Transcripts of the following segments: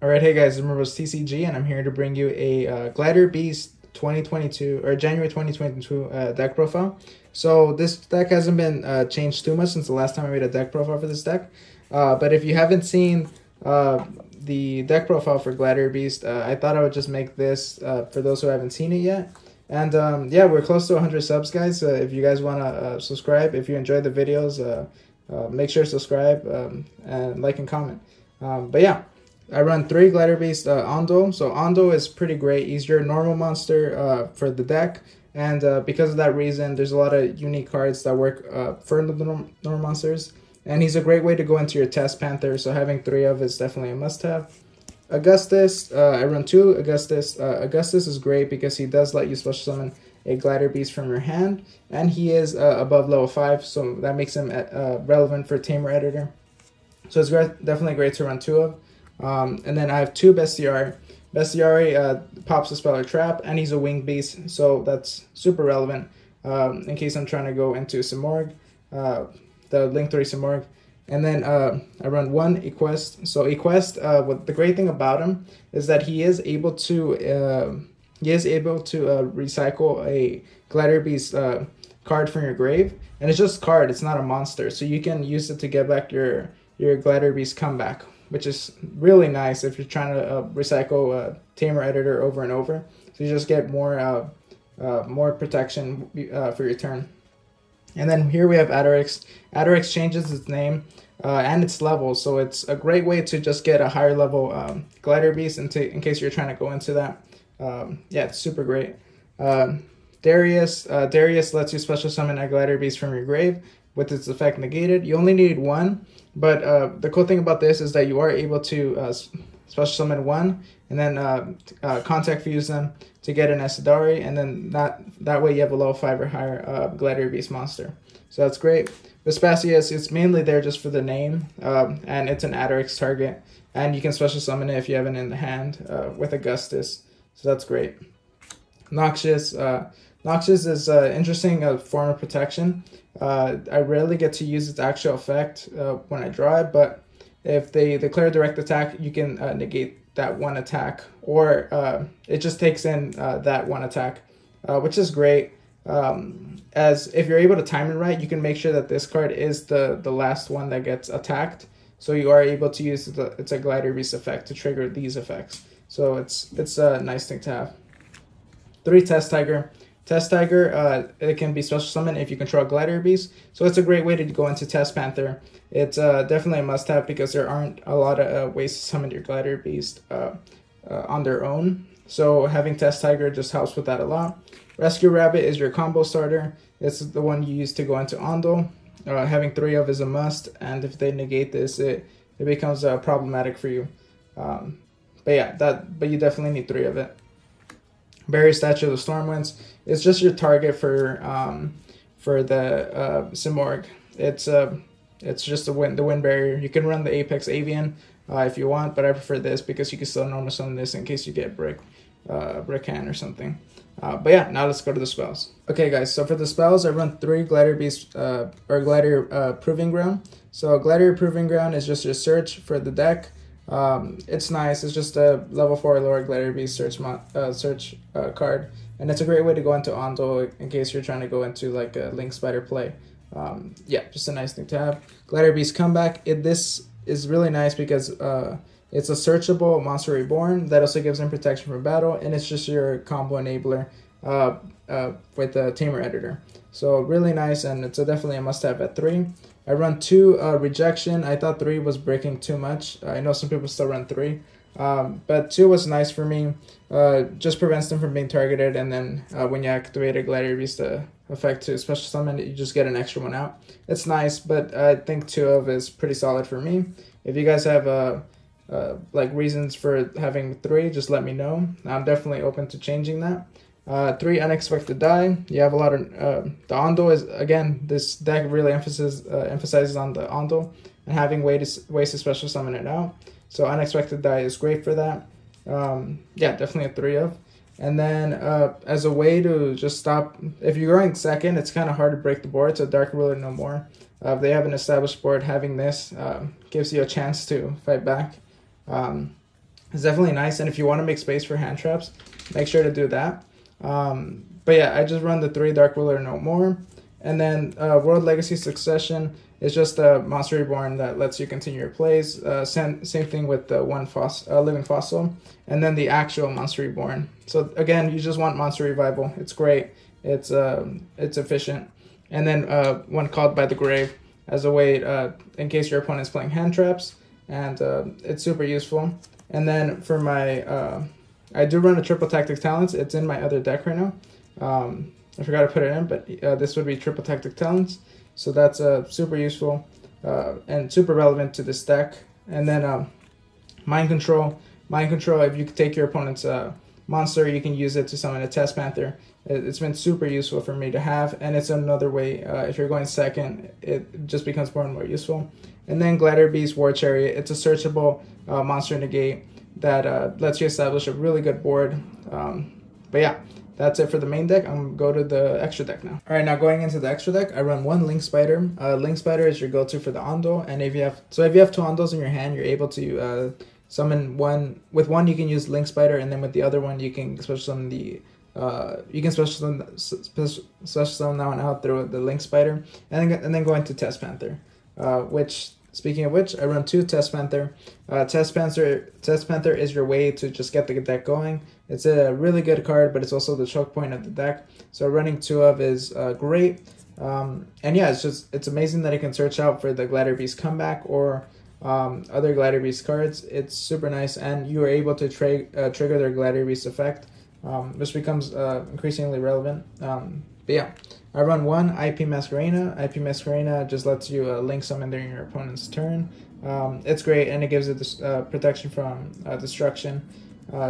Alright, hey guys, remember it's TCG, and I'm here to bring you a Gladiator Beast 2022 or January 2022 deck profile. So this deck hasn't been changed too much since the last time I made a deck profile for this deck. But if you haven't seen the deck profile for Gladiator Beast, I thought I would just make this for those who haven't seen it yet. And yeah, we're close to 100 subs, guys. If you guys want to subscribe, if you enjoyed the videos, make sure to subscribe and like and comment. But yeah. I run 3 Gladiator Beast Ondo. So Ondo is pretty great. He's your normal monster for the deck. And because of that reason, there's a lot of unique cards that work for the normal monsters. And he's a great way to go into your Test Panther. So having 3 of is definitely a must-have. Augustus, I run 2 Augustus. Augustus is great because he does let you special summon a Gladiator Beast from your hand. And he is above level 5, so that makes him relevant for Tamer Editor. So it's definitely great to run 2 of. And then I have 2 Bestiari. Bestiari pops a spell or trap, and he's a winged beast, so that's super relevant in case I'm trying to go into Simorgh, the Link 3 Simorgh. And then I run 1 Equest. So Equest, what the great thing about him is that he is able to recycle a Gladiator Beast card from your grave, and it's just card. It's not a monster, so you can use it to get back your Gladiator Beast comeback, which is really nice if you're trying to recycle Tamer Editor over and over. So you just get more protection for your turn. And then here we have Adorix. Adorix changes its name and its level, so it's a great way to just get a higher level Gladiator Beast in case you're trying to go into that. Yeah, it's super great. Darius lets you special summon a Gladiator Beast from your grave with its effect negated. You only need 1. But the cool thing about this is that you are able to special summon 1 and then contact fuse them to get an Esadari, and then that way you have a level 5 or higher Gladiator Beast monster. So that's great. Vespasius, it's mainly there just for the name, and it's an Adorix target, and you can special summon it if you have it in the hand with Augustus. So that's great. Noxious. Noxious is an interesting form of protection. I rarely get to use its actual effect when I draw it, but if they declare direct attack, you can negate that 1 attack, or it just takes in that 1 attack, which is great. As if you're able to time it right, you can make sure that this card is the last one that gets attacked, so you are able to use it's a Gladiator Beast effect to trigger these effects. So it's a nice thing to have. 3 Test Tiger. Test Tiger, it can be special summoned if you control Gladiator Beast, so it's a great way to go into Test Panther. It's definitely a must-have because there aren't a lot of ways to summon your Gladiator Beast on their own, so having Test Tiger just helps with that a lot. Rescue Rabbit is your combo starter. It's the one you use to go into Ondo. Having 3 of is a must, and if they negate this, it becomes problematic for you. But yeah, but you definitely need 3 of it. Barrier Statue of the Stormwinds. It's just your target for the Simorgh. It's just the wind barrier. You can run the Apex Avian if you want, but I prefer this because you can still normal summon this in case you get brick hand or something. But yeah, now let's go to the spells. Okay, guys. So for the spells, I run 3 Gladiator Beast or Gladiator Proving Ground. So Gladiator Proving Ground is just your search for the deck. It's nice. It's just a level 4 lower Gladiator Beast search card, and it's a great way to go into Ondo in case you're trying to go into like a Link Spider play. Yeah, just a nice thing to have. Gladiator Beast Comeback. This is really nice because it's a searchable Monster Reborn that also gives him protection from battle, and it's just your combo enabler with the Tamer Editor. So really nice, and it's definitely a must-have at 3. I run 2 Rejection. I thought 3 was breaking too much. I know some people still run 3. But 2 was nice for me. Just prevents them from being targeted, and then when you activate a Gladiator Beast effect to special summon, you just get an extra 1 out. It's nice, but I think 2 of is pretty solid for me. If you guys have like reasons for having 3, just let me know. I'm definitely open to changing that. 3 Unexpected Die. You have a lot of the Ondo is, again, this deck really emphasizes on the Ondo and having ways to special summon it out. So Unexpected Die is great for that. Yeah, definitely a 3 of. And then as a way to just stop, if you're going second, it's kind of hard to break the board, so Dark Ruler no more. If they have an established board, having this gives you a chance to fight back. It's definitely nice, and if you want to make space for hand traps, make sure to do that. But yeah, I just run the 3 Dark Ruler no more. And then World Legacy Succession is just a Monster Reborn that lets you continue your plays. Same thing with the Living Fossil, and then the actual Monster Reborn. So again, you just want Monster Revival. It's great. It's efficient. And then one Called by the Grave as a way in case your opponent's playing hand traps, and it's super useful. And then for my I do run a Triple Tactic Talents. It's in my other deck right now. I forgot to put it in, but this would be Triple Tactic Talents. So that's super useful and super relevant to this deck. And then Mind Control. Mind Control, if you take your opponent's monster, you can use it to summon a Test Panther. It's been super useful for me to have, and it's another way, if you're going second, it just becomes more and more useful. And then Gladiator Beast War Chariot. It's a searchable monster negate that lets you establish a really good board. But yeah, that's it for the main deck. I'm going to go to the extra deck now. All right, now going into the extra deck, I run 1 Link Spider. Link Spider is your go-to for the Ondo, and if you have 2 Ondos in your hand, you're able to summon one. With one, you can use Link Spider, and then with the other one, you can special summon the special summon that one out through the Link Spider, and then go into Test Panther. Speaking of which, I run 2 Test Panther. Test Panther is your way to just get the deck going. It's a really good card, but it's also the choke point of the deck. So running 2 of is great. And yeah, it's amazing that it can search out for the Gladiator Beast comeback or other Gladiator Beast cards. It's super nice, and you are able to trigger their Gladiator Beast effect, which becomes increasingly relevant. But yeah, I run 1 IP Masquerena. IP Masquerena just lets you link summon during your opponent's turn. It's great, and it gives it this protection from destruction.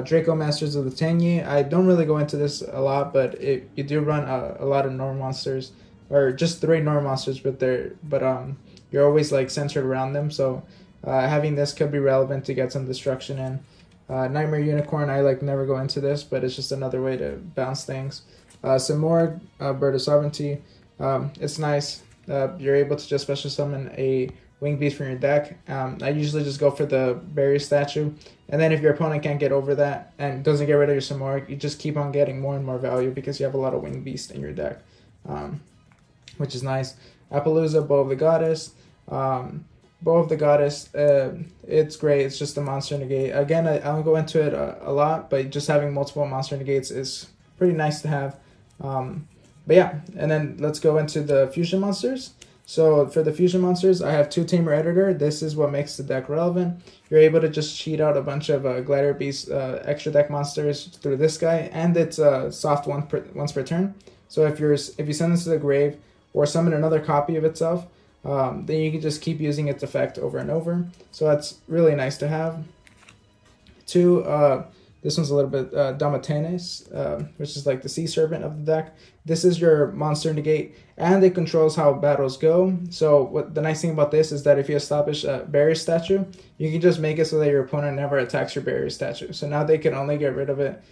Draco Masters of the Tenyi. I don't really go into this a lot, but you do run a lot of Norm monsters, or just 3 Norm monsters, but you're always like centered around them. So having this could be relevant to get some destruction in. Nightmare Unicorn. I never go into this, but it's just another way to bounce things. Some more Bird of Sovereignty. It's nice. You're able to just special summon a Winged Beast from your deck. I usually just go for the Barrier Statue, and then if your opponent can't get over that and doesn't get rid of your Samoric, you just keep on getting more and more value because you have a lot of Winged Beast in your deck, which is nice. Appaloosa, Bow of the Goddess. Bow of the Goddess, it's great. It's just a monster negate. Again, I don't go into it a lot, but just having multiple monster negates is pretty nice to have. But yeah, and then let's go into the fusion monsters. So for the fusion monsters, I have 2 Tamer Editor. This is what makes the deck relevant. You're able to just cheat out a bunch of Gladiator Beast extra deck monsters through this guy, and it's soft once per turn. So if you send this to the grave or summon another copy of itself, then you can just keep using its effect over and over. So that's really nice to have. 2, this one's a little bit Damatenes, which is like the Sea Serpent of the deck. This is your monster negate, and it controls how battles go. So what the nice thing about this is that if you establish a Barrier Statue, you can just make it so that your opponent never attacks your Barrier Statue. So now they can only get rid of it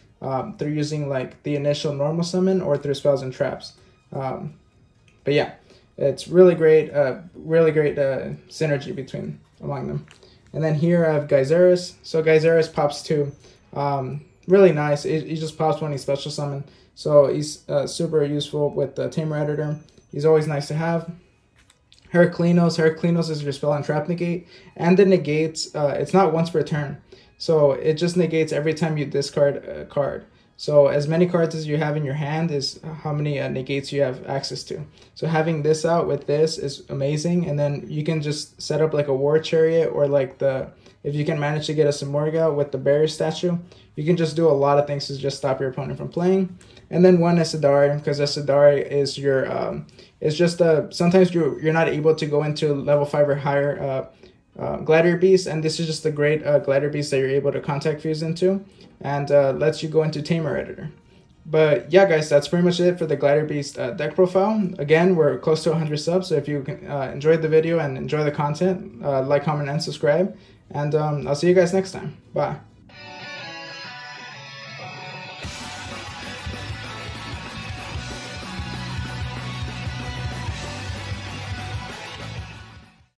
through using like the initial normal summon or through spells and traps. But yeah, it's really great synergy among them. And then here I have Geyseris. So Geyseris pops 2. Really nice. He just pops when he special summon. So he's super useful with the Tamer Editor. He's always nice to have. Heraclinos. Heraclinos is your spell and trap negate. And the negates, it's not once per turn. So it just negates every time you discard a card. So as many cards as you have in your hand is how many negates you have access to. So having this out with this is amazing. And then you can just set up like a War Chariot, or like if you can manage to get a Samorga with the Barrier Statue, you can just do a lot of things to just stop your opponent from playing. And then 1 Esadari, because Esadari is your, it's just sometimes you're not able to go into level 5 or higher Gladiator Beast, and this is just a great Gladiator Beast that you're able to contact fuse into, and lets you go into Tamer Editor. But yeah, guys, that's pretty much it for the Gladiator Beast deck profile. Again, we're close to 100 subs, so if you enjoyed the video and enjoy the content, like, comment, and subscribe. And I'll see you guys next time. Bye.